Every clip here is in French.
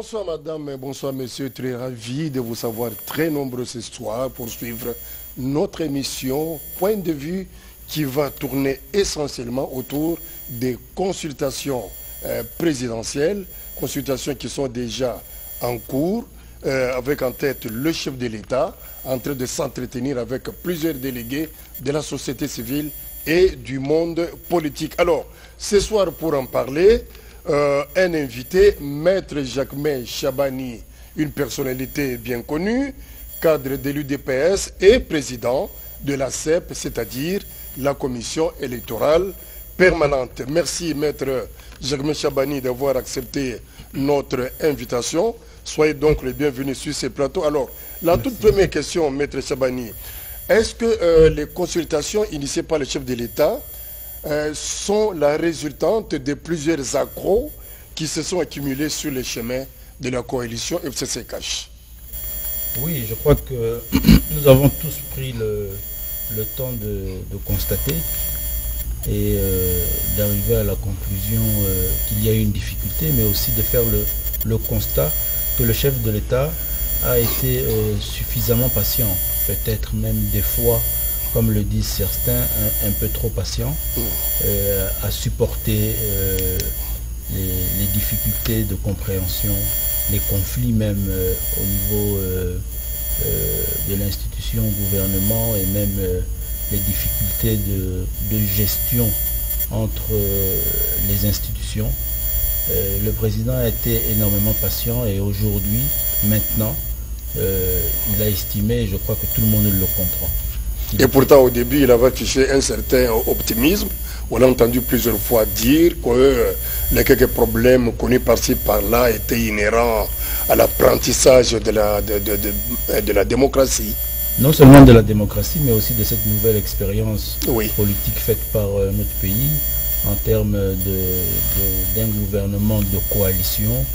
Bonsoir madame, bonsoir monsieur, très ravi de vous savoir très nombreux ce soir pour suivre notre émission Point de vue qui va tourner essentiellement autour des consultations présidentielles, consultations qui sont déjà en cours, avec en tête le chef de l'État, en train de s'entretenir avec plusieurs délégués de la société civile et du monde politique. Alors, ce soir pour en parler, un invité, Maître Jacquemain Chabani, une personnalité bien connue, cadre de l'UDPS et président de la CEP, c'est-à-dire la commission électorale permanente. Merci Maître Jacquemain Chabani d'avoir accepté notre invitation. Soyez donc les bienvenus sur ce plateau. Alors, la toute première question, Maître Chabani, est-ce que les consultations initiées par le chef de l'État sont la résultante de plusieurs accros qui se sont accumulés sur les chemins de la coalition FCC-CACH? Oui, je crois que nous avons tous pris le temps de constater et d'arriver à la conclusion qu'il y a une difficulté, mais aussi de faire le constat que le chef de l'État a été suffisamment patient, peut-être même des fois, comme le disent certains, un peu trop patient, à supporter les difficultés de compréhension, les conflits même au niveau de l'institution gouvernement et même les difficultés de gestion entre les institutions. Le président a été énormément patient et aujourd'hui, maintenant, il a estimé, et je crois que tout le monde le comprend. Et pourtant, au début, il avait affiché un certain optimisme. On a entendu plusieurs fois dire que les quelques problèmes connus par-ci, par-là étaient inhérents à l'apprentissage de la démocratie. Non seulement de la démocratie, mais aussi de cette nouvelle expérience politique faite par notre pays en termes d'un gouvernement de coalition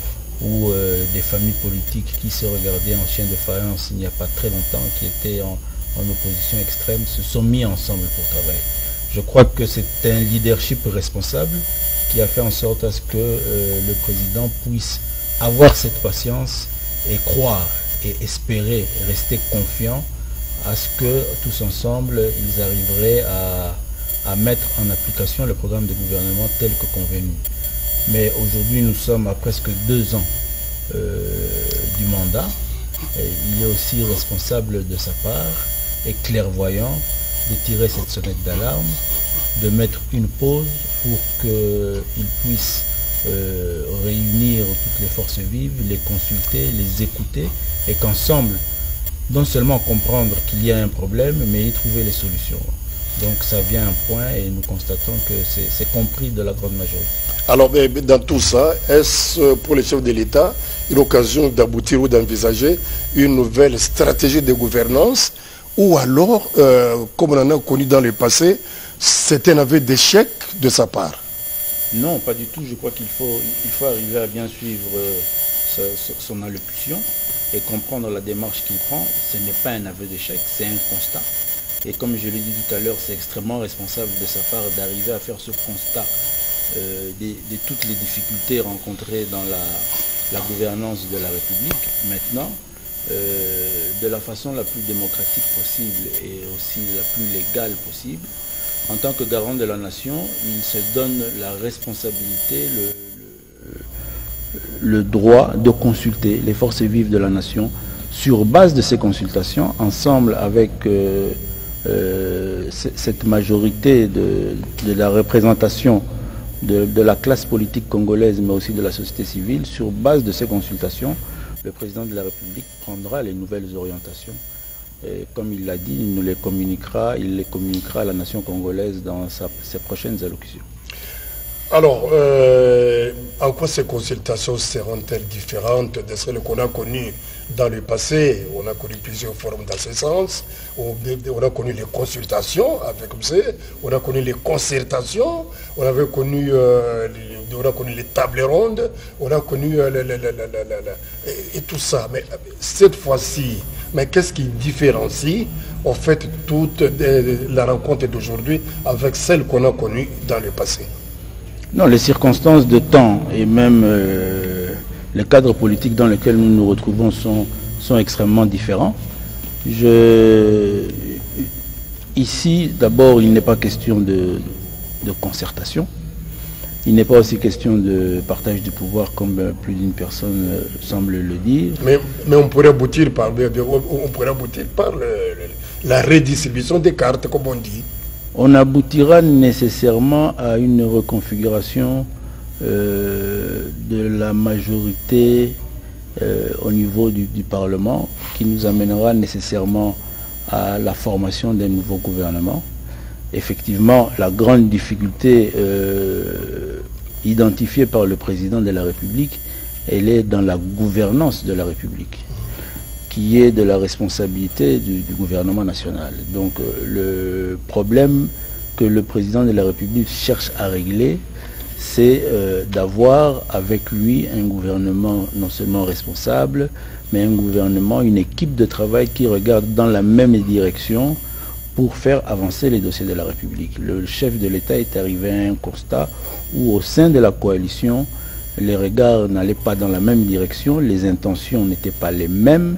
où des familles politiques qui se regardaient en chien de faïence il n'y a pas très longtemps, qui étaient en opposition extrême, se sont mis ensemble pour travailler. Je crois que c'est un leadership responsable qui a fait en sorte à ce que le président puisse avoir cette patience et croire et espérer, rester confiant à ce que tous ensemble, ils arriveraient à mettre en application le programme de gouvernement tel que convenu. Mais aujourd'hui, nous sommes à presque 2 ans du mandat. Et il est aussi responsable de sa part et clairvoyant de tirer cette sonnette d'alarme, de mettre une pause pour qu'il puisse réunir toutes les forces vives, les consulter, les écouter et qu'ensemble, non seulement comprendre qu'il y a un problème, mais y trouver les solutions. Donc ça vient à un point et nous constatons que c'est compris de la grande majorité. Alors dans tout ça, est-ce pour les chefs de l'État une occasion d'aboutir ou d'envisager une nouvelle stratégie de gouvernance ou alors, comme on en a connu dans le passé, c'est un aveu d'échec de sa part? Non, pas du tout. Je crois qu'il faut arriver à bien suivre son allocution et comprendre la démarche qu'il prend. Ce n'est pas un aveu d'échec, c'est un constat. Et comme je l'ai dit tout à l'heure, c'est extrêmement responsable de sa part d'arriver à faire ce constat de toutes les difficultés rencontrées dans la gouvernance de la République. Maintenant, de la façon la plus démocratique possible et aussi la plus légale possible, en tant que garant de la nation, il se donne la responsabilité, le droit de consulter les forces vives de la nation sur base de ces consultations, ensemble avec cette majorité de la représentation de la classe politique congolaise, mais aussi de la société civile. Sur base de ces consultations, le président de la République prendra les nouvelles orientations. Et comme il l'a dit, il les communiquera à la nation congolaise dans ses prochaines allocutions. Alors, en quoi ces consultations seront-elles différentes de celles qu'on a connues dans le passé? On a connu plusieurs formes dans ce sens. On a connu les consultations avec on a connu les concertations, on a connu les tables rondes, on a connu et tout ça. Mais cette fois-ci, qu'est-ce qui différencie en fait toute la rencontre d'aujourd'hui avec celle qu'on a connue dans le passé? Non, les circonstances de temps et même les cadres politiques dans lesquels nous nous retrouvons sont extrêmement différents. Ici, d'abord, il n'est pas question de concertation. Il n'est pas aussi question de partage du pouvoir comme plus d'une personne semble le dire. Mais on pourrait aboutir par, la redistribution des cartes, comme on dit. On aboutira nécessairement à une reconfiguration de la majorité au niveau du Parlement qui nous amènera nécessairement à la formation d'un nouveau gouvernement. Effectivement, la grande difficulté identifiée par le président de la République, elle est dans la gouvernance de la République, qui est de la responsabilité du gouvernement national. Donc le problème que le président de la République cherche à régler, c'est d'avoir avec lui un gouvernement non seulement responsable, mais un gouvernement, une équipe de travail qui regarde dans la même direction pour faire avancer les dossiers de la République. Le chef de l'État est arrivé à un constat où au sein de la coalition, les regards n'allaient pas dans la même direction, les intentions n'étaient pas les mêmes,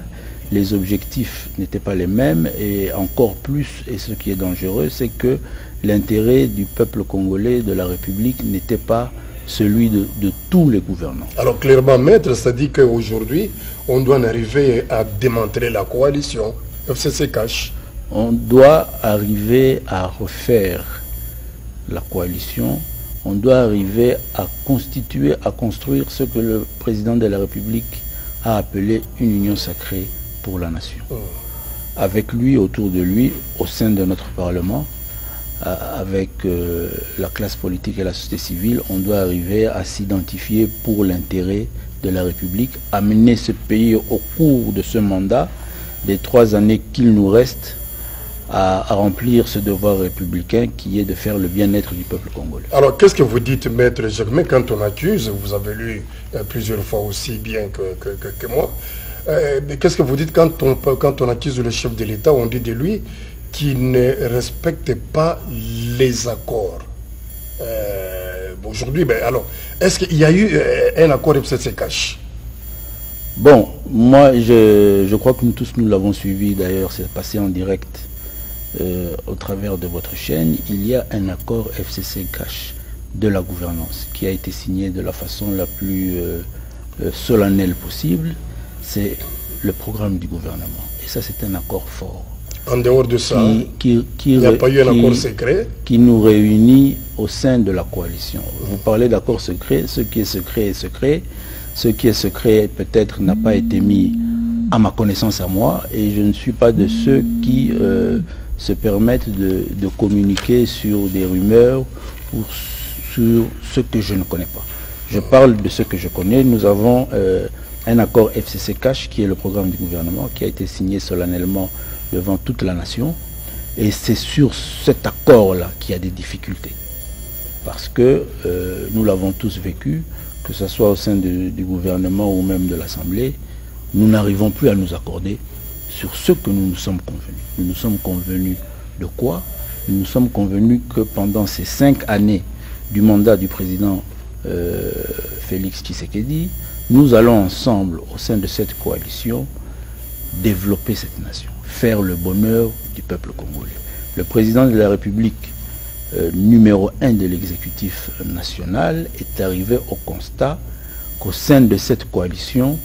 les objectifs n'étaient pas les mêmes, et encore plus, et ce qui est dangereux, c'est que l'intérêt du peuple congolais, de la République, n'était pas celui de tous les gouvernants. Alors clairement, maître, ça dit qu'aujourd'hui, on doit en arriver à démanteler la coalition. FCC cache. On doit arriver à refaire la coalition. On doit arriver à constituer, à construire ce que le président de la République a appelé une union sacrée pour la nation. Avec lui, autour de lui, au sein de notre Parlement, avec la classe politique et la société civile, on doit arriver à s'identifier pour l'intérêt de la République, amener ce pays au cours de ce mandat, des 3 années qu'il nous reste, à remplir ce devoir républicain qui est de faire le bien-être du peuple congolais. Alors, qu'est-ce que vous dites, maître Germain, quand on accuse, vous avez lu plusieurs fois aussi bien que moi, qu'est-ce que vous dites quand on accuse le chef de l'État, on dit de lui qu'il ne respecte pas les accords. Aujourd'hui, alors, est-ce qu'il y a eu un accord FCC cache? Bon, moi, je crois que nous tous, nous l'avons suivi, d'ailleurs, c'est passé en direct au travers de votre chaîne. Il y a un accord FCC cache de la gouvernance qui a été signé de la façon la plus solennelle possible. C'est le programme du gouvernement. Et ça, c'est un accord fort. En dehors de ça, il n'y a pas eu un accord secret qui nous réunit au sein de la coalition. Vous parlez d'accord secret, ce qui est secret est secret. Ce qui est secret peut-être n'a pas été mis à ma connaissance à moi, et je ne suis pas de ceux qui se permettent de communiquer sur des rumeurs ou sur ce que je ne connais pas. Je parle de ce que je connais. Nous avons un accord FCC cache qui est le programme du gouvernement qui a été signé solennellement devant toute la nation, et c'est sur cet accord-là qu'il y a des difficultés parce que nous l'avons tous vécu, que ce soit au sein du gouvernement ou même de l'Assemblée. Nous n'arrivons plus à nous accorder sur ce que nous nous sommes convenus. Nous nous sommes convenus de quoi? Nous nous sommes convenus que pendant ces 5 années du mandat du président Félix Tshisekedi, nous allons ensemble, au sein de cette coalition, développer cette nation, faire le bonheur du peuple congolais. Le président de la République, numéro 1 de l'exécutif national, est arrivé au constat qu'au sein de cette coalition,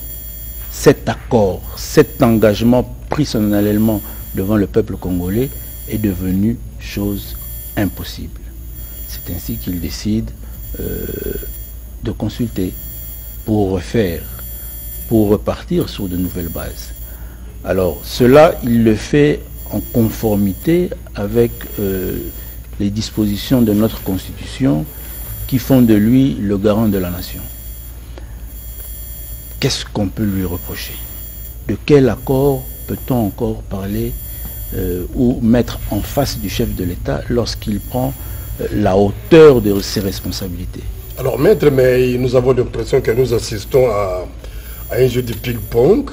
cet accord, cet engagement pris solennellement devant le peuple congolais est devenu chose impossible. C'est ainsi qu'il décide de consulter pour refaire, pour repartir sur de nouvelles bases. Alors cela, il le fait en conformité avec les dispositions de notre Constitution qui font de lui le garant de la nation. Qu'est-ce qu'on peut lui reprocher? De quel accord peut-on encore parler ou mettre en face du chef de l'État lorsqu'il prend la hauteur de ses responsabilités? Alors maître, mais nous avons l'impression que nous assistons à un jeu de ping-pong.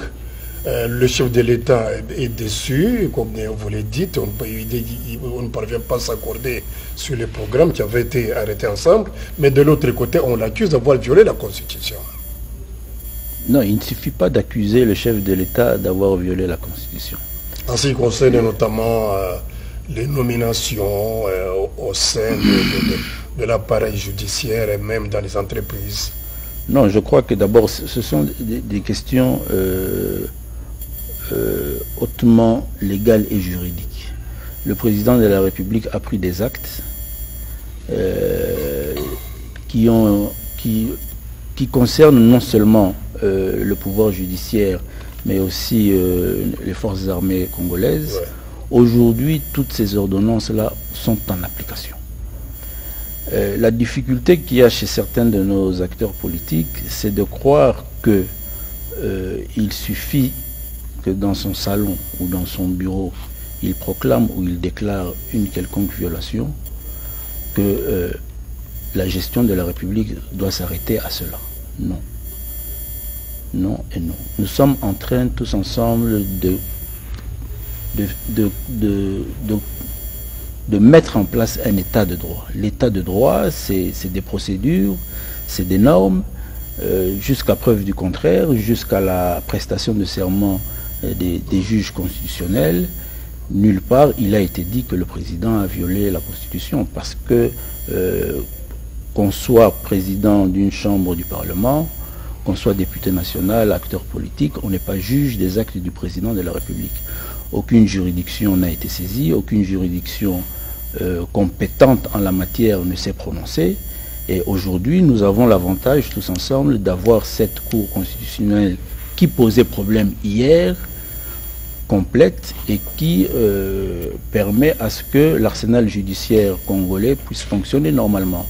Le chef de l'État est déçu, comme vous l'avez dit, on ne parvient pas à s'accorder sur les programmes qui avaient été arrêtés ensemble, mais de l'autre côté, on l'accuse d'avoir violé la Constitution. Non, il ne suffit pas d'accuser le chef de l'État d'avoir violé la Constitution. En ce qui concerne notamment les nominations au sein de l'appareil judiciaire et même dans les entreprises. Non, je crois que d'abord, ce sont des questions hautement légales et juridiques. Le président de la République a pris des actes qui concernent non seulement le pouvoir judiciaire, mais aussi les forces armées congolaises. Ouais. Aujourd'hui, toutes ces ordonnances-là sont en application. La difficulté qu'il y a chez certains de nos acteurs politiques, c'est de croire qu'il suffit que dans son salon ou dans son bureau, il proclame ou il déclare une quelconque violation, que la gestion de la République doit s'arrêter à cela. Non. Non et non. Nous sommes en train tous ensemble de mettre en place un état de droit. L'état de droit, c'est des procédures, c'est des normes, jusqu'à preuve du contraire, jusqu'à la prestation de serment des juges constitutionnels. Nulle part il a été dit que le président a violé la Constitution, parce que qu'on soit président d'une chambre du Parlement, qu'on soit député national, acteur politique, on n'est pas juge des actes du président de la République. Aucune juridiction n'a été saisie, aucune juridiction compétente en la matière ne s'est prononcée. Et aujourd'hui, nous avons l'avantage tous ensemble d'avoir cette Cour constitutionnelle qui posait problème hier, complète, et qui permet à ce que l'arsenal judiciaire congolais puisse fonctionner normalement.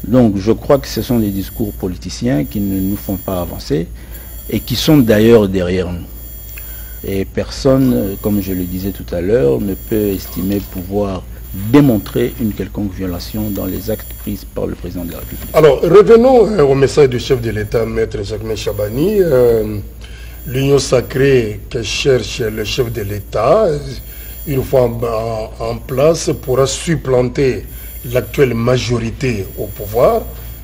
Donc je crois que ce sont des discours politiciens qui ne nous font pas avancer et qui sont d'ailleurs derrière nous. Et personne, comme je le disais tout à l'heure, ne peut estimer pouvoir démontrer une quelconque violation dans les actes pris par le président de la République. Alors revenons au message du chef de l'État, Maître Jacquemain Chabani. L'union sacrée que cherche le chef de l'État, une fois en place, pourra supplanter l'actuelle majorité au pouvoir,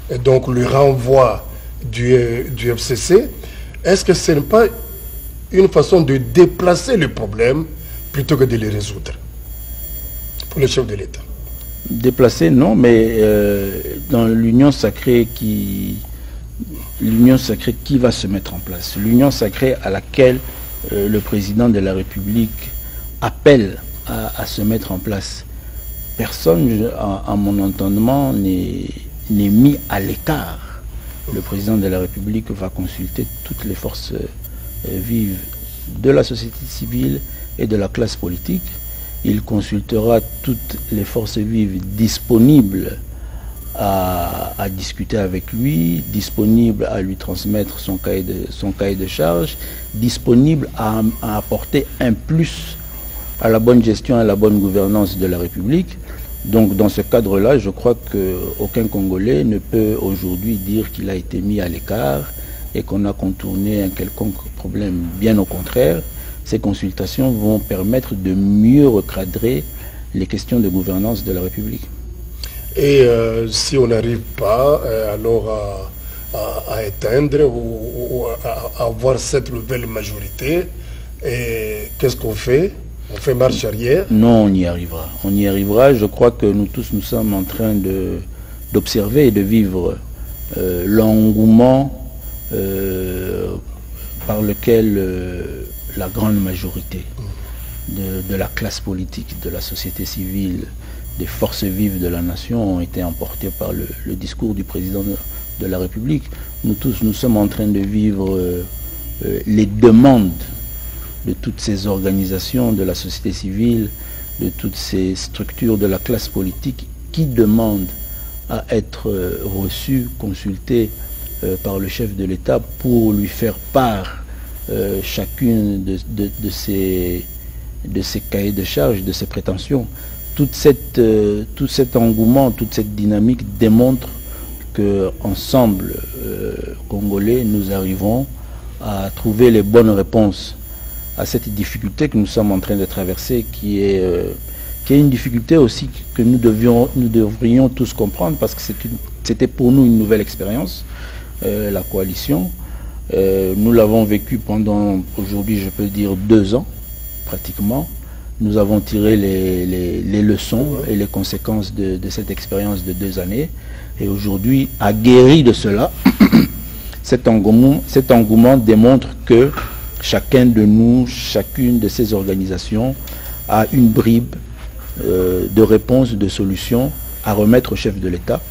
et donc le renvoi du FCC. Est-ce que ce n'est pas une façon de déplacer le problème plutôt que de le résoudre pour le chef de l'État? Déplacer, non, mais dans l'union sacrée qui va se mettre en place, l'union sacrée à laquelle le président de la République appelle à se mettre en place, personne, à mon entendement, n'est mis à l'écart. Le président de la République va consulter toutes les forces vives de la société civile et de la classe politique. Il consultera toutes les forces vives disponibles à discuter avec lui, disponibles à lui transmettre son cahier de charges, disponibles à apporter un plus à la bonne gestion et à la bonne gouvernance de la République. Donc dans ce cadre-là, je crois qu'aucun Congolais ne peut aujourd'hui dire qu'il a été mis à l'écart et qu'on a contourné un quelconque problème. Bien au contraire, ces consultations vont permettre de mieux recadrer les questions de gouvernance de la République. Et si on n'arrive pas alors à éteindre ou à avoir cette nouvelle majorité, qu'est-ce qu'on fait? On fait marche arrière? Non, on y arrivera. On y arrivera. Je crois que nous tous, nous sommes en train d'observer et de vivre l'engouement par lequel la grande majorité de la classe politique, de la société civile, des forces vives de la nation ont été emportées par le discours du président de la République. Nous tous, nous sommes en train de vivre les demandes de toutes ces organisations de la société civile, de toutes ces structures de la classe politique qui demandent à être reçues, consultées par le chef de l'État pour lui faire part chacune de ces cahiers de charges, de ces prétentions. Tout cet engouement, toute cette dynamique démontre qu'ensemble, Congolais, nous arrivons à trouver les bonnes réponses à cette difficulté que nous sommes en train de traverser, qui est une difficulté aussi que nous devrions tous comprendre, parce que c'était pour nous une nouvelle expérience, la coalition. Nous l'avons vécu pendant, aujourd'hui je peux dire 2 ans, pratiquement. Nous avons tiré les leçons et les conséquences de cette expérience de 2 années. Et aujourd'hui, aguerri de cela, cet engouement démontre que chacun de nous, chacune de ces organisations a une bribe de réponse, de solution à remettre au chef de l'État,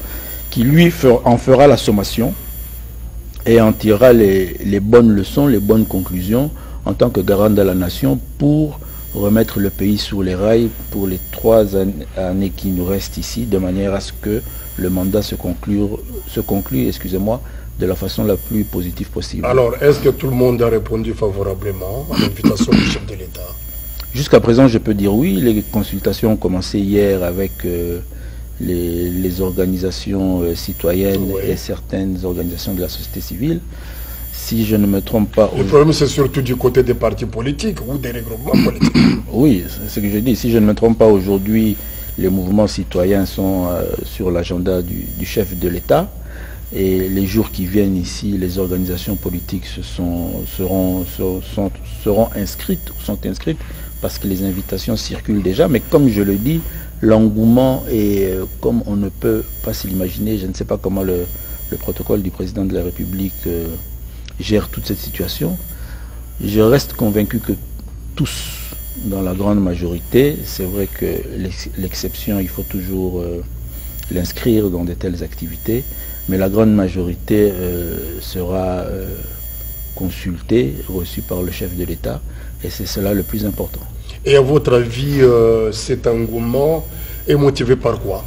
qui lui en fera la sommation et en tirera les bonnes leçons, les bonnes conclusions en tant que garant de la nation pour remettre le pays sur les rails pour les 3 années qui nous restent ici, de manière à ce que le mandat se conclue, excusez-moi, de la façon la plus positive possible. Alors, est-ce que tout le monde a répondu favorablement à l'invitation du chef de l'État? Jusqu'à présent, je peux dire oui. Les consultations ont commencé hier avec les organisations citoyennes et certaines organisations de la société civile. Si je ne me trompe pas... Le problème, c'est surtout du côté des partis politiques ou des regroupements politiques. Oui, c'est ce que je dis. Si je ne me trompe pas, aujourd'hui, les mouvements citoyens sont sur l'agenda du chef de l'État. Et les jours qui viennent ici, les organisations politiques seront inscrites, sont inscrites, parce que les invitations circulent déjà. Mais comme je le dis, l'engouement est comme on ne peut pas s'imaginer. Je ne sais pas comment le protocole du président de la République gère toute cette situation. Je reste convaincu que tous, dans la grande majorité, c'est vrai que l'exception, il faut toujours l'inscrire dans de telles activités, mais la grande majorité sera consultée, reçue par le chef de l'État, et c'est cela le plus important. Et à votre avis, cet engouement est motivé par quoi?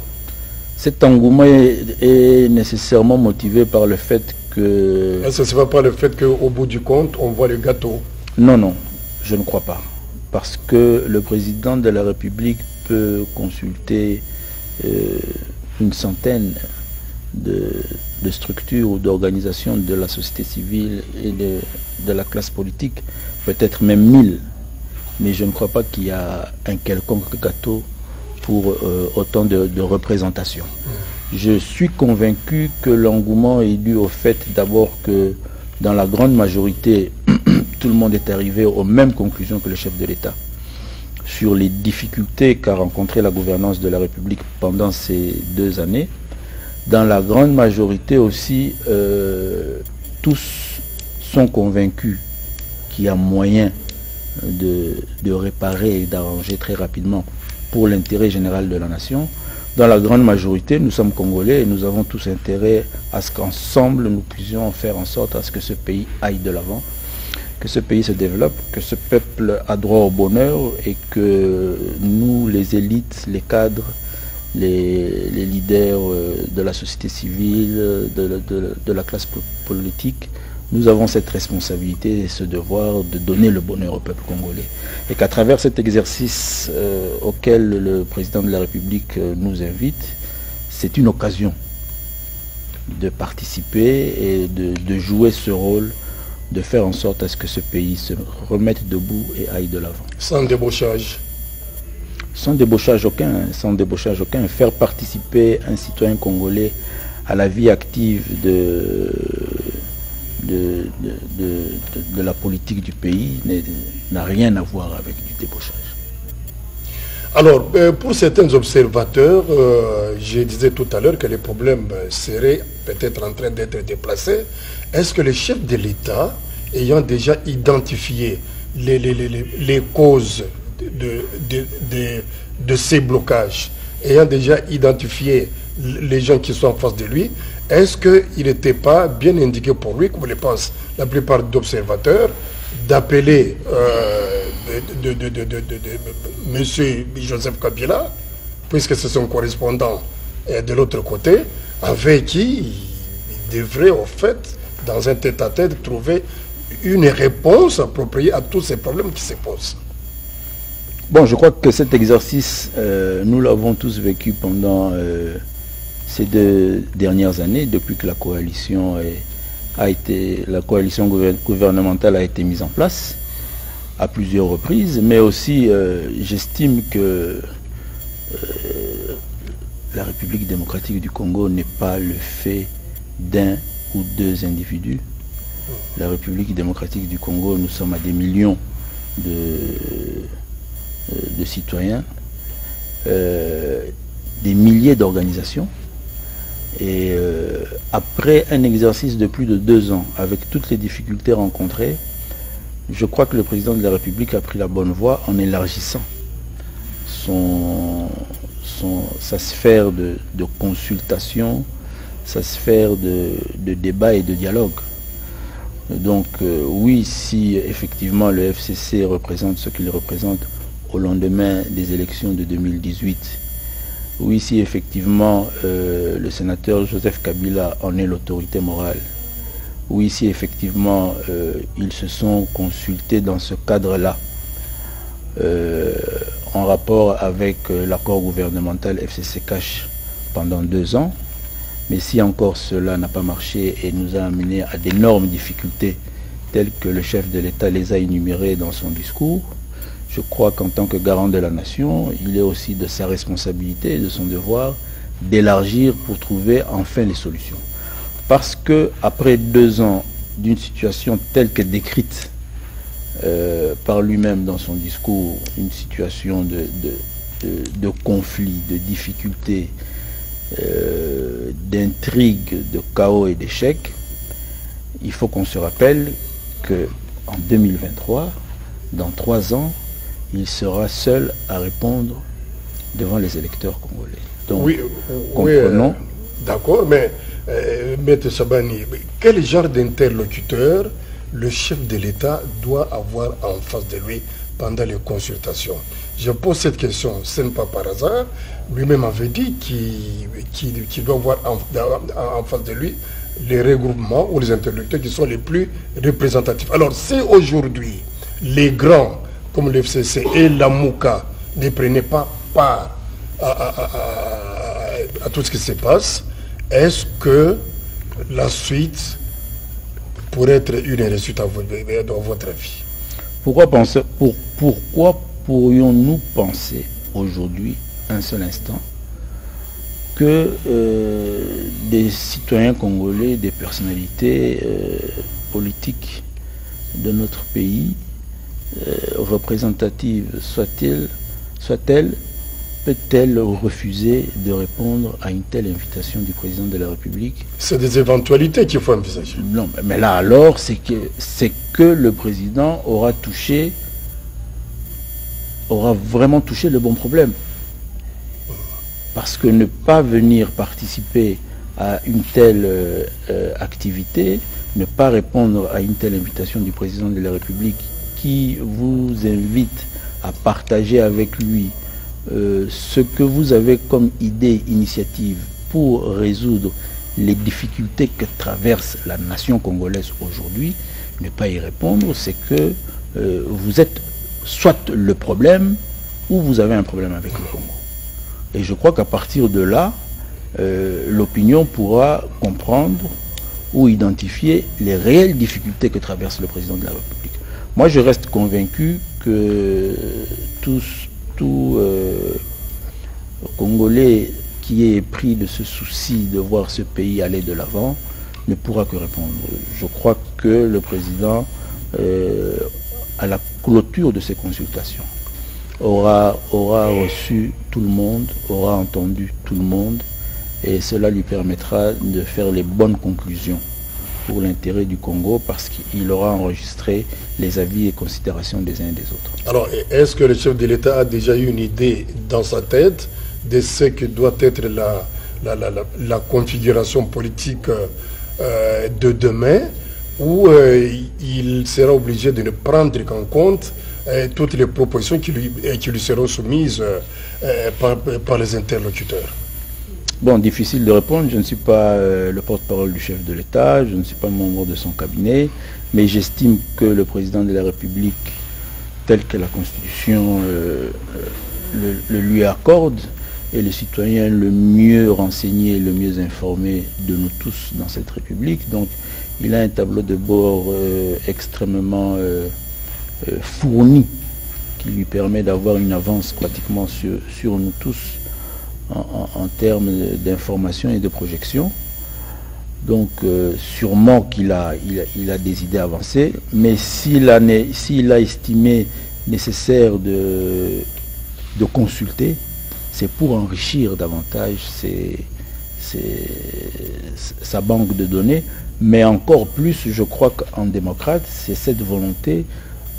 Cet engouement est nécessairement motivé par le fait que... Est-ce que ce n'est pas le fait qu'au bout du compte, on voit le gâteau? Non, non, je ne crois pas. Parce que le président de la République peut consulter une centaine de structures ou d'organisations de la société civile et de la classe politique, peut-être même 1000. Mais je ne crois pas qu'il y a un quelconque gâteau pour autant de représentation. Je suis convaincu que l'engouement est dû au fait d'abord que dans la grande majorité, tout le monde est arrivé aux mêmes conclusions que le chef de l'État sur les difficultés qu'a rencontré la gouvernance de la République pendant ces 2 années. Dans la grande majorité aussi, tous sont convaincus qu'il y a moyen de réparer et d'arranger très rapidement pour l'intérêt général de la nation. Dans la grande majorité, nous sommes Congolais et nous avons tous intérêt à ce qu'ensemble nous puissions faire en sorte à ce que ce pays aille de l'avant, que ce pays se développe, que ce peuple a droit au bonheur et que nous, les élites, les cadres, les leaders de la société civile, de la classe politique, nous avons cette responsabilité et ce devoir de donner le bonheur au peuple congolais. Et qu'à travers cet exercice auquel le président de la République nous invite, c'est une occasion de participer et de jouer ce rôle, de faire en sorte à ce que ce pays se remette debout et aille de l'avant. Sans débauchage? Sans débauchage aucun, sans débauchage aucun. Faire participer un citoyen congolais à la vie active de la politique du pays n'a rien à voir avec du débauchage. Alors, pour certains observateurs, je disais tout à l'heure que les problèmes seraient peut-être en train d'être déplacés. Est-ce que le chef de l'État, ayant déjà identifié les causes de ces blocages, ayant déjà identifié les gens qui sont en face de lui, est-ce qu'il n'était pas bien indiqué pour lui, comme le pensent la plupart d'observateurs, d'appeler M. Joseph Kabila, puisque c'est son correspondant de l'autre côté, avec qui il devrait, au fait, dans un tête-à-tête, trouver une réponse appropriée à tous ces problèmes qui se posent? Bon, je crois que cet exercice, nous l'avons tous vécu pendant ces 2 dernières années, depuis que la coalition gouvernementale a été mise en place à plusieurs reprises, mais aussi j'estime que la République démocratique du Congo n'est pas le fait d'un ou 2 individus, La République démocratique du Congo, nous sommes à des millions de citoyens, des milliers d'organisations. Et après un exercice de plus de 2 ans, avec toutes les difficultés rencontrées, je crois que le président de la République a pris la bonne voie en élargissant sa sphère de consultation, sa sphère de débat et de dialogue. Donc oui, si effectivement le FCC représente ce qu'il représente au lendemain des élections de 2018, oui, si effectivement le sénateur Joseph Kabila en est l'autorité morale, oui, si effectivement ils se sont consultés dans ce cadre-là, en rapport avec l'accord gouvernemental FCC-CACH pendant 2 ans, mais si encore cela n'a pas marché et nous a amené à d'énormes difficultés telles que le chef de l'État les a énumérées dans son discours, je crois qu'en tant que garant de la nation, il est aussi de sa responsabilité et de son devoir d'élargir pour trouver enfin les solutions. Parce que après 2 ans d'une situation telle que décrite par lui-même dans son discours, une situation de conflit, de difficulté, d'intrigue, de chaos et d'échec, il faut qu'on se rappelle qu'en 2023, dans 3 ans, il sera seul à répondre devant les électeurs congolais. Donc, oui, comprenons. D'accord, mais Maître Chabani, quel genre d'interlocuteur le chef de l'État doit avoir en face de lui pendant les consultations? Je pose cette question, ce n'est pas par hasard. Lui-même avait dit qu'il doit avoir en face de lui les regroupements ou les interlocuteurs qui sont les plus représentatifs. Alors, si aujourd'hui, les grands, comme le FCC et la MOUCA, ne prenaient pas part à tout ce qui se passe, est-ce que la suite pourrait être une réussite dans votre avis? Pourquoi pourrions-nous penser aujourd'hui, un seul instant, que des citoyens congolais, des personnalités politiques de notre pays, représentatives soit-elle, peut-elle refuser de répondre à une telle invitation du président de la République? C'est des éventualités qu'il faut envisager. Non, mais là alors, c'est que le président aura vraiment touché le bon problème. Parce que ne pas venir participer à une telle activité, ne pas répondre à une telle invitation du président de la République qui vous invite à partager avec lui ce que vous avez comme idée, initiative pour résoudre les difficultés que traverse la nation congolaise aujourd'hui, ne pas y répondre, c'est que vous êtes soit le problème ou vous avez un problème avec le Congo. Et je crois qu'à partir de là, l'opinion pourra comprendre ou identifier les réelles difficultés que traverse le président de la République. Moi, je reste convaincu que tout Congolais qui est pris de ce souci de voir ce pays aller de l'avant ne pourra que répondre. Je crois que le président, à la clôture de ces consultations, aura reçu tout le monde, aura entendu tout le monde, et cela lui permettra de faire les bonnes conclusions pour l'intérêt du Congo, parce qu'il aura enregistré les avis et considérations des uns et des autres. Alors, est-ce que le chef de l'État a déjà eu une idée dans sa tête de ce que doit être la configuration politique de demain, où il sera obligé de ne prendre qu'en compte toutes les propositions qui lui seront soumises par les interlocuteurs? Bon, difficile de répondre. Je ne suis pas le porte-parole du chef de l'État, je ne suis pas membre de son cabinet, mais j'estime que le président de la République, tel que la Constitution le lui accorde, est le citoyen le mieux renseigné, le mieux informé de nous tous dans cette République. Donc, il a un tableau de bord extrêmement fourni qui lui permet d'avoir une avance pratiquement sur nous tous en termes d'information et de projection. Donc sûrement qu'il a des idées avancées, mais s'il a estimé nécessaire de consulter, c'est pour enrichir davantage sa banque de données. Mais encore plus, je crois qu'en démocrate, c'est cette volonté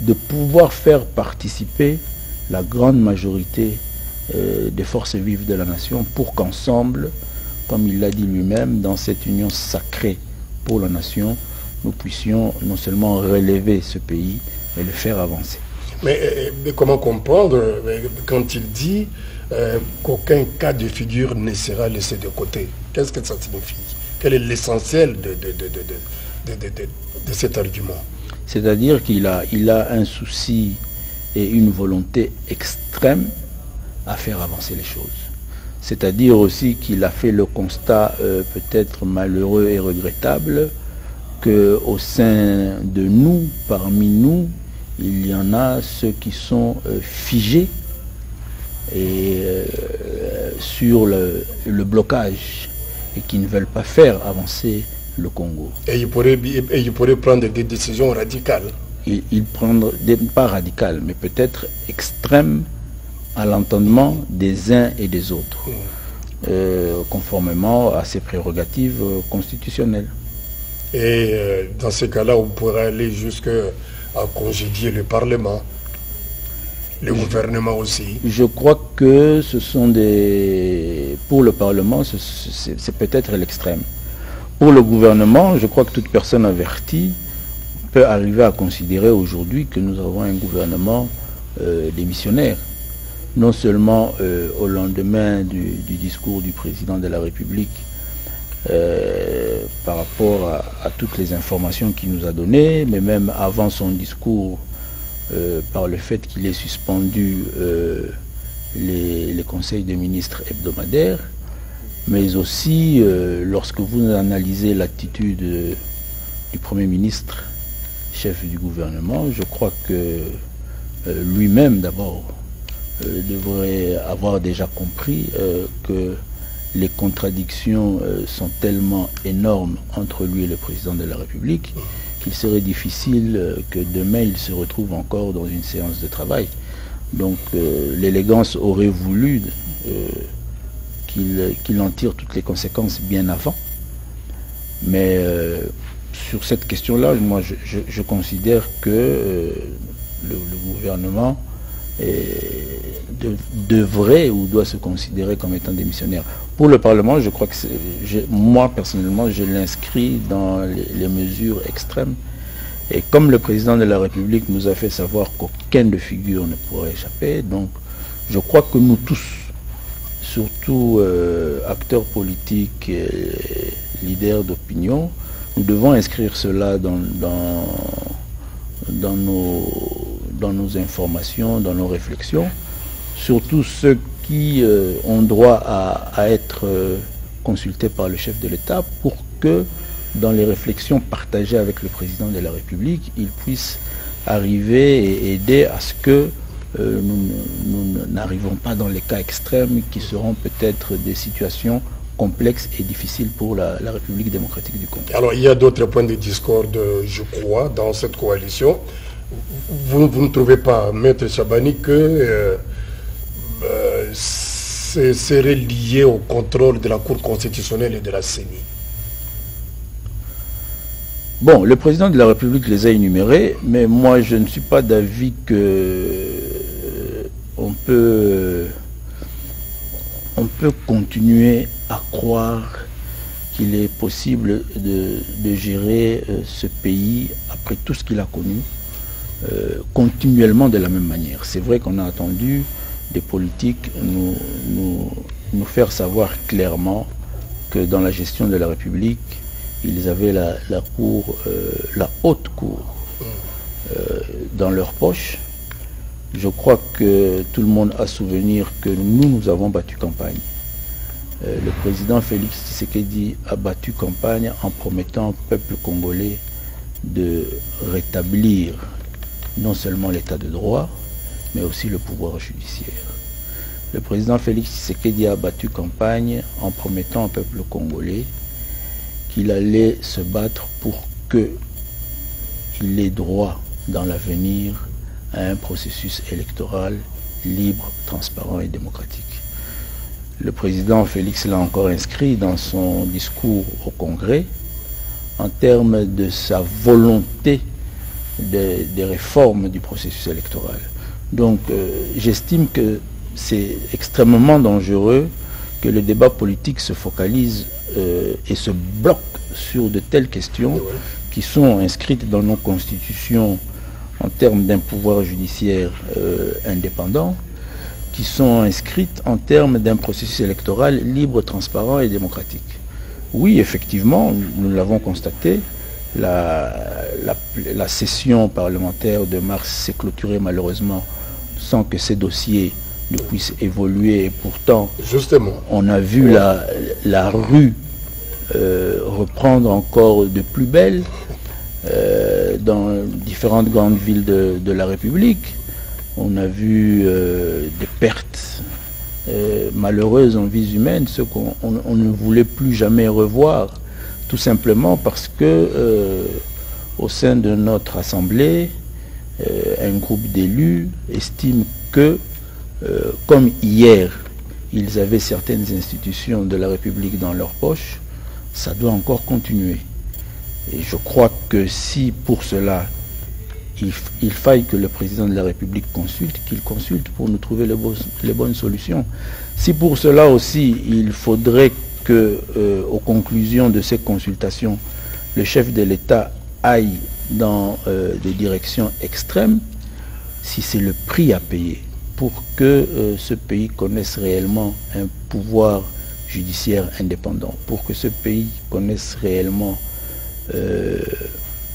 de pouvoir faire participer la grande majorité des forces vives de la nation pour qu'ensemble, comme il l'a dit lui-même, dans cette union sacrée pour la nation, nous puissions non seulement relever ce pays, mais le faire avancer. Mais comment comprendre quand il dit qu'aucun cas de figure ne sera laissé de côté? Qu'est-ce que ça signifie? Quel est l'essentiel de cet argument? C'est-à-dire qu'il a un souci et une volonté extrême à faire avancer les choses. C'est-à-dire aussi qu'il a fait le constat peut-être malheureux et regrettable qu'au sein de nous, parmi nous, il y en a ceux qui sont figés et, sur le blocage et qui ne veulent pas faire avancer le Congo. Et il pourrait prendre des décisions radicales. Il prendre pas radicales, mais peut-être extrêmes à l'entendement des uns et des autres, conformément à ses prérogatives constitutionnelles. Et dans ce cas-là, on pourrait aller jusqu'à congédier le Parlement, le gouvernement aussi. Je crois que ce sont pour le Parlement, c'est peut-être l'extrême. Pour le gouvernement, je crois que toute personne avertie peut arriver à considérer aujourd'hui que nous avons un gouvernement démissionnaire. Non seulement au lendemain du discours du président de la République par rapport à toutes les informations qu'il nous a données, mais même avant son discours par le fait qu'il ait suspendu les conseils de ministres hebdomadaires, mais aussi lorsque vous analysez l'attitude du Premier ministre, chef du gouvernement, je crois que lui-même d'abord devrait avoir déjà compris que les contradictions sont tellement énormes entre lui et le président de la République qu'il serait difficile que demain il se retrouve encore dans une séance de travail. Donc l'élégance aurait voulu qu'il en tire toutes les conséquences bien avant. Mais sur cette question-là, moi je considère que le gouvernement devrait ou doit se considérer comme étant démissionnaire. Pour le Parlement, je crois que moi personnellement, je l'inscris dans les mesures extrêmes. Et comme le président de la République nous a fait savoir qu'aucun de figure ne pourrait échapper, donc je crois que nous tous, surtout acteurs politiques et leaders d'opinion, nous devons inscrire cela dans nos informations, dans nos réflexions, surtout ceux qui ont droit à être consultés par le chef de l'État pour que dans les réflexions partagées avec le président de la République, ils puissent arriver et aider à ce que nous n'arrivons pas dans les cas extrêmes qui seront peut-être des situations complexes et difficiles pour la République démocratique du Congo. Alors il y a d'autres points de discorde, je crois, dans cette coalition. Vous ne trouvez pas, Maître Chabani, que ce serait lié au contrôle de la Cour constitutionnelle et de la CENI? Bon, le président de la République les a énumérés, mais moi je ne suis pas d'avis que on peut continuer à croire qu'il est possible de gérer ce pays après tout ce qu'il a connu continuellement de la même manière. C'est vrai qu'on a entendu des politiques nous faire savoir clairement que dans la gestion de la République, ils avaient la haute cour dans leur poche. Je crois que tout le monde a souvenir que nous avons battu campagne. Le président Félix Tshisekedi a battu campagne en promettant au peuple congolais de rétablir non seulement l'état de droit, mais aussi le pouvoir judiciaire. Le président Félix Tshisekedi a battu campagne en promettant au peuple congolais qu'il allait se battre pour qu'il ait droit dans l'avenir à un processus électoral libre, transparent et démocratique. Le président Félix l'a encore inscrit dans son discours au Congrès en termes de sa volonté des réformes du processus électoral. Donc j'estime que c'est extrêmement dangereux que le débat politique se focalise et se bloque sur de telles questions qui sont inscrites dans nos constitutions en termes d'un pouvoir judiciaire indépendant, qui sont inscrites en termes d'un processus électoral libre, transparent et démocratique. Oui, effectivement, nous l'avons constaté, la session parlementaire de mars s'est clôturée malheureusement sans que ces dossiers ne puissent évoluer. Et pourtant, justement, on a vu la rue reprendre encore de plus belle dans différentes grandes villes de la République. On a vu des pertes malheureuses en vies humaines, ce qu'on ne voulait plus jamais revoir, tout simplement parce que au sein de notre assemblée, un groupe d'élus estime que, comme hier, ils avaient certaines institutions de la République dans leur poche, ça doit encore continuer. Et je crois que si pour cela, il faille que le président de la République consulte, qu'il consulte pour nous trouver les bonnes solutions. Si pour cela aussi, il faudrait que, aux conclusions de ces consultations, le chef de l'État aille dans des directions extrêmes, si c'est le prix à payer pour que ce pays connaisse réellement un pouvoir judiciaire indépendant, pour que ce pays connaisse réellement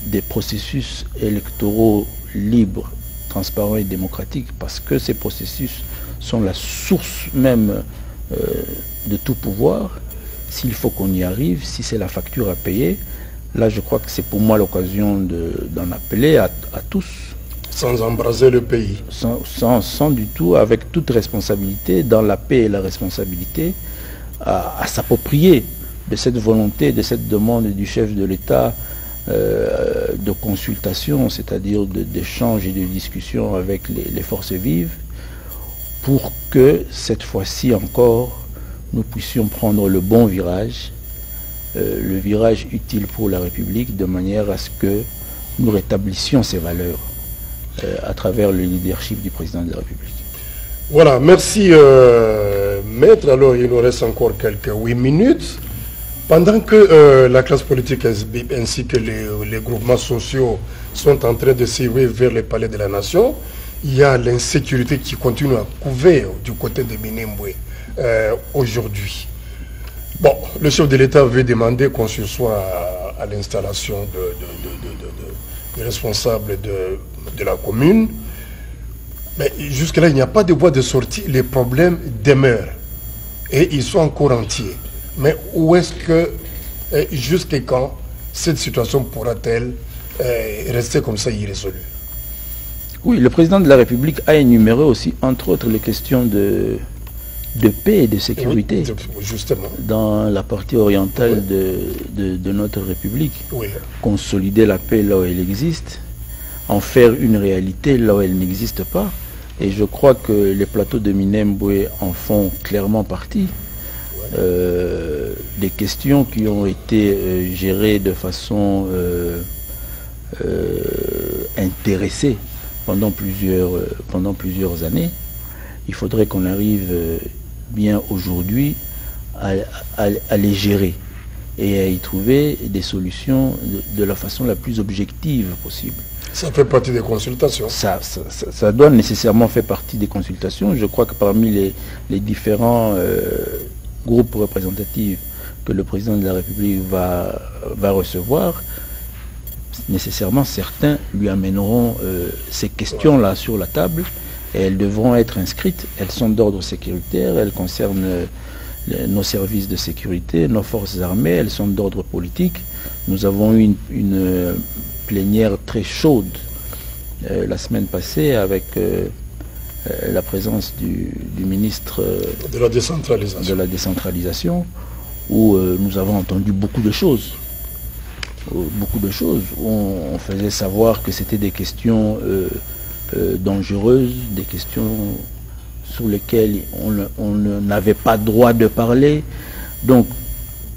des processus électoraux libres, transparents et démocratiques, parce que ces processus sont la source même de tout pouvoir. S'il faut qu'on y arrive, si c'est la facture à payer, là je crois que c'est pour moi l'occasion d'en appeler à tous. Sans embraser le pays. Sans du tout, avec toute responsabilité, dans la paix et la responsabilité, à s'approprier de cette volonté, de cette demande du chef de l'État de consultation, c'est-à-dire d'échange et de discussion avec les forces vives, pour que cette fois-ci encore, nous puissions prendre le bon virage, le virage utile pour la République, de manière à ce que nous rétablissions ces valeurs à travers le leadership du président de la République. Voilà, merci Maître. Alors il nous reste encore quelques 8 minutes. Pendant que la classe politique ainsi que les groupements sociaux sont en train de s'élever vers les palais de la nation, il y a l'insécurité qui continue à couver du côté de Minembwe aujourd'hui. Bon, le chef de l'État veut demander qu'on se soit à l'installation des responsables de la commune. Mais jusque-là, il n'y a pas de voie de sortie. Les problèmes demeurent. Et ils sont encore entiers. Mais où est-ce que, jusqu'à quand, cette situation pourra-t-elle rester comme ça irrésolue? Oui, le président de la République a énuméré aussi, entre autres, les questions de paix et de sécurité, oui, justement, dans la partie orientale de notre République. Oui. Consolider la paix là où elle existe, en faire une réalité là où elle n'existe pas. Et je crois que les plateaux de Minembwe en font clairement partie. Des questions qui ont été gérées de façon intéressée pendant plusieurs années. Il faudrait qu'on arrive bien aujourd'hui à les gérer et à y trouver des solutions de la façon la plus objective possible. Ça fait partie des consultations. Ça doit nécessairement faire partie des consultations. Je crois que parmi les différents groupes représentatifs que le président de la République va recevoir, nécessairement certains lui amèneront ces questions-là sur la table et elles devront être inscrites. Elles sont d'ordre sécuritaire, elles concernent nos services de sécurité, nos forces armées, elles sont d'ordre politique. Nous avons eu une plénière très chaude la semaine passée avec la présence du ministre de la décentralisation, où nous avons entendu beaucoup de choses. On faisait savoir que c'était des questions dangereuses, des questions sur lesquelles on n'avait pas droit de parler. Donc,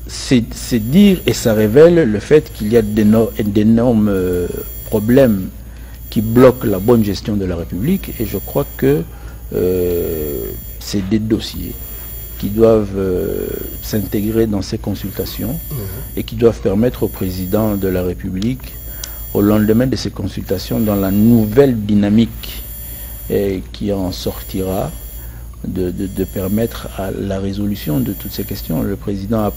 c'est dire, et ça révèle le fait qu'il y a d'énormes problèmes qui bloquent la bonne gestion de la République, et je crois que c'est des dossiers qui doivent s'intégrer dans ces consultations et qui doivent permettre au président de la République, au lendemain de ces consultations, dans la nouvelle dynamique qui en sortira, de permettre à la résolution de toutes ces questions. Le président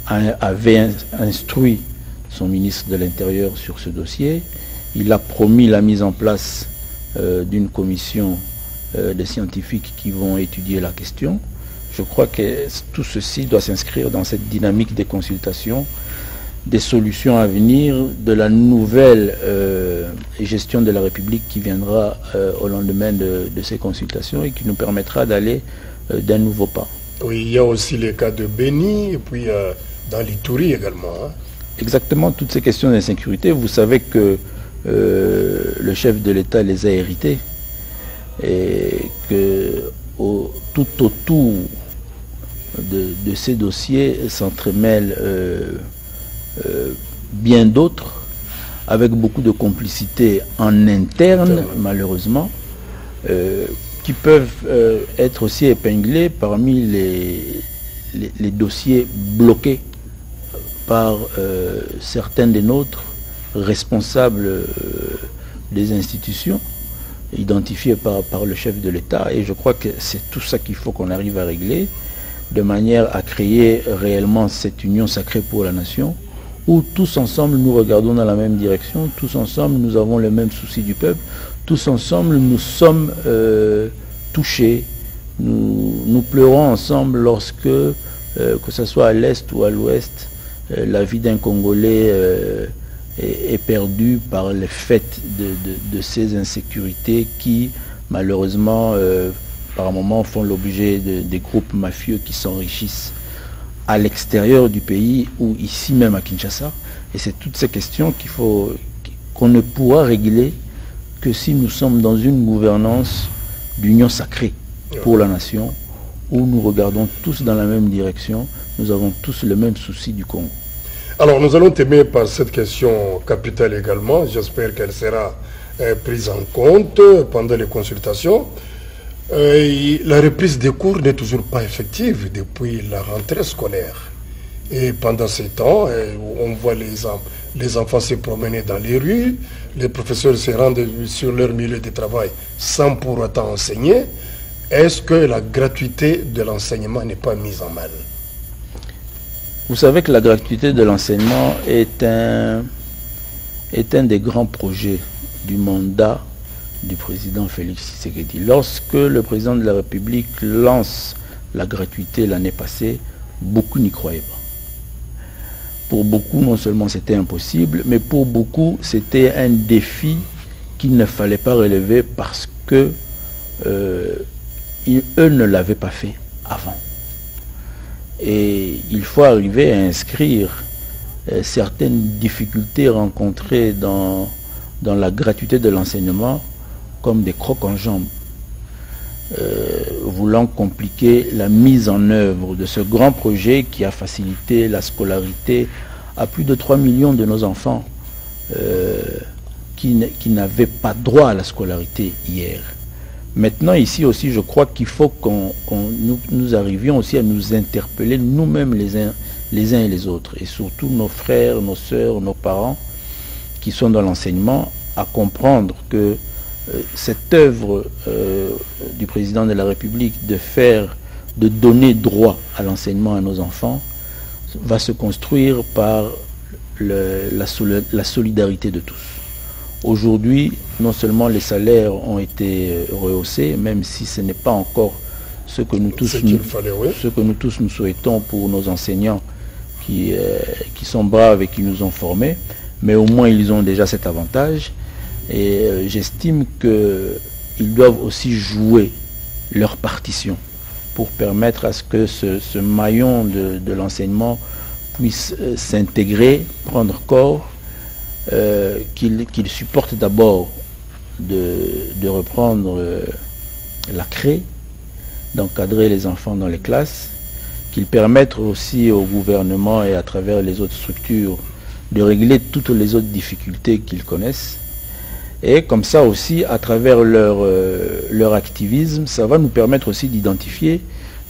avait instruit son ministre de l'Intérieur sur ce dossier. Il a promis la mise en place d'une commission de scientifiques qui vont étudier la question. Je crois que tout ceci doit s'inscrire dans cette dynamique des consultations, des solutions à venir, de la nouvelle gestion de la République qui viendra au lendemain de ces consultations et qui nous permettra d'aller d'un nouveau pas. Oui, il y a aussi les cas de Béni et puis dans l'Ituri également. Hein. Exactement, toutes ces questions d'insécurité, vous savez que le chef de l'État les a hérités et que tout autour de ces dossiers s'entremêlent bien d'autres, avec beaucoup de complicité en interne, malheureusement, qui peuvent être aussi épinglés parmi les dossiers bloqués par certains des nôtres responsables des institutions, identifiés par le chef de l'État. Et je crois que c'est tout ça qu'il faut qu'on arrive à régler, de manière à créer réellement cette union sacrée pour la nation, où tous ensemble nous regardons dans la même direction, tous ensemble nous avons le même souci du peuple, tous ensemble nous sommes touchés, nous pleurons ensemble lorsque, que ce soit à l'Est ou à l'Ouest, la vie d'un Congolais est perdue par le fait de ces insécurités qui, malheureusement, par moments font l'objet des groupes mafieux qui s'enrichissent à l'extérieur du pays ou ici même à Kinshasa. Et c'est toutes ces questions qu'on ne pourra régler que si nous sommes dans une gouvernance d'union sacrée pour la nation, où nous regardons tous dans la même direction, nous avons tous le même souci du Congo. Alors nous allons terminer par cette question capitale également. J'espère qu'elle sera prise en compte pendant les consultations. La reprise des cours n'est toujours pas effective depuis la rentrée scolaire. Et pendant ces temps, on voit les enfants se promener dans les rues, les professeurs se rendent sur leur milieu de travail sans pour autant enseigner. Est-ce que la gratuité de l'enseignement n'est pas mise en mal? Vous savez que la gratuité de l'enseignement est un des grands projets du mandat du président Félix Tshisekedi. Lorsque le président de la République lance la gratuité l'année passée, beaucoup n'y croyaient pas. Pour beaucoup, non seulement c'était impossible, mais pour beaucoup, c'était un défi qu'il ne fallait pas relever parce que eux ne l'avaient pas fait avant. Et il faut arriver à inscrire certaines difficultés rencontrées dans la gratuité de l'enseignement comme des crocs en jambes, voulant compliquer la mise en œuvre de ce grand projet qui a facilité la scolarité à plus de 3 millions de nos enfants qui n'avaient pas droit à la scolarité hier. Maintenant, ici aussi, je crois qu'il faut nous arrivions aussi à nous interpeller nous-mêmes les uns et les autres, et surtout nos frères, nos sœurs, nos parents qui sont dans l'enseignement, à comprendre que cette œuvre du président de la République de donner droit à l'enseignement à nos enfants va se construire par la solidarité de tous. Aujourd'hui, non seulement les salaires ont été rehaussés, même si ce n'est pas encore ce que nous tous nous souhaitons pour nos enseignants qui sont braves et qui nous ont formés, mais au moins ils ont déjà cet avantage. Et j'estime qu'ils doivent aussi jouer leur partition pour permettre à ce que ce maillon de l'enseignement puisse s'intégrer, prendre corps, qu'il supporte d'abord de reprendre la craie, d'encadrer les enfants dans les classes, qu'il permette aussi au gouvernement et à travers les autres structures de régler toutes les autres difficultés qu'ils connaissent. Et comme ça aussi, à travers leur activisme, ça va nous permettre aussi d'identifier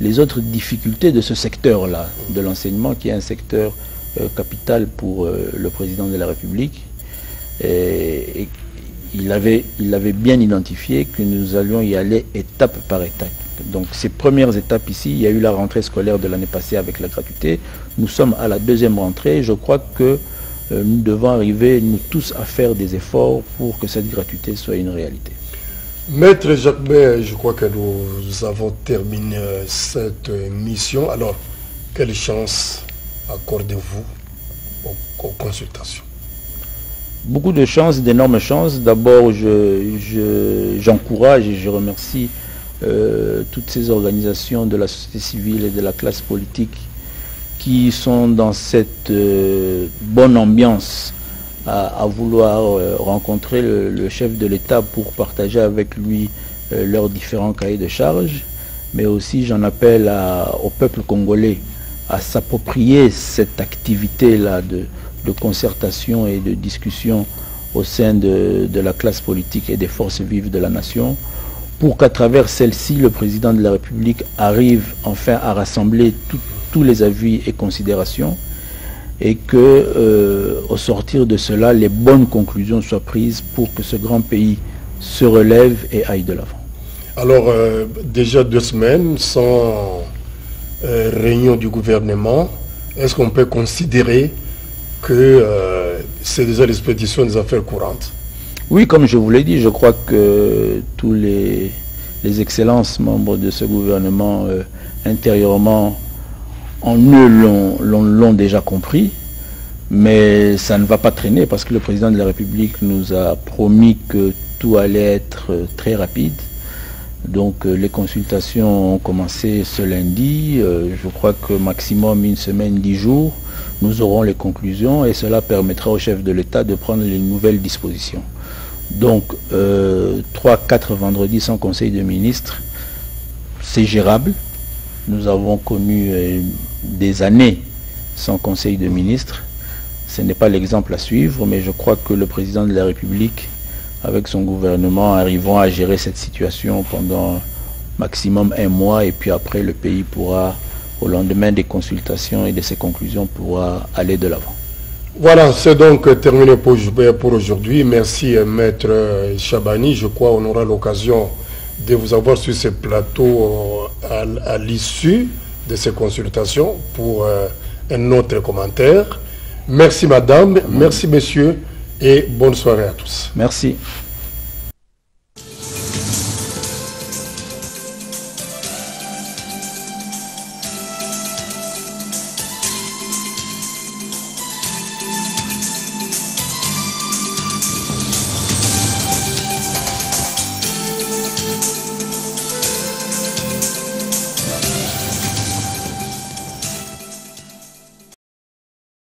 les autres difficultés de ce secteur-là, de l'enseignement, qui est un secteur capital pour le président de la République. Et il avait bien identifié que nous allions y aller étape par étape. Donc ces premières étapes ici, il y a eu la rentrée scolaire de l'année passée avec la gratuité. Nous sommes à la deuxième rentrée. Je crois que nous devons arriver, nous tous, à faire des efforts pour que cette gratuité soit une réalité. Maître Jacquemet, je crois que nous avons terminé cette mission. Alors, quelle chance accordez-vous aux consultations? Beaucoup de chances, d'énormes chances. D'abord, j'encourage et je remercie toutes ces organisations de la société civile et de la classe politique qui sont dans cette bonne ambiance à vouloir rencontrer le chef de l'État pour partager avec lui leurs différents cahiers de charges. Mais aussi, j'en appelle au peuple congolais à s'approprier cette activité-là de concertation et de discussion au sein de la classe politique et des forces vives de la nation, pour qu'à travers celle-ci, le président de la République arrive enfin à rassembler tous les avis et considérations, et que au sortir de cela, les bonnes conclusions soient prises pour que ce grand pays se relève et aille de l'avant. Alors, déjà 2 semaines sans réunion du gouvernement, est-ce qu'on peut considérer que c'est déjà l'expédition des affaires courantes? Oui, comme je vous l'ai dit, je crois que tous les excellences membres de ce gouvernement intérieurement en eux l'ont déjà compris, mais ça ne va pas traîner parce que le président de la République nous a promis que tout allait être très rapide. Donc les consultations ont commencé ce lundi. Je crois que maximum 1 semaine, 10 jours, nous aurons les conclusions et cela permettra au chef de l'État de prendre les nouvelles dispositions. Donc 3-4 vendredis sans conseil de ministres, c'est gérable. Nous avons connu des années sans conseil de ministres. Ce n'est pas l'exemple à suivre, mais je crois que le président de la République, avec son gouvernement, arriveront à gérer cette situation pendant maximum 1 mois, et puis après le pays pourra, au lendemain des consultations et de ses conclusions, pourra aller de l'avant. Voilà, c'est donc terminé pour aujourd'hui. Merci Maître Chabani. Je crois qu'on aura l'occasion de vous avoir sur ce plateau à l'issue de ces consultations pour un autre commentaire. Merci madame, merci messieurs et bonne soirée à tous. Merci.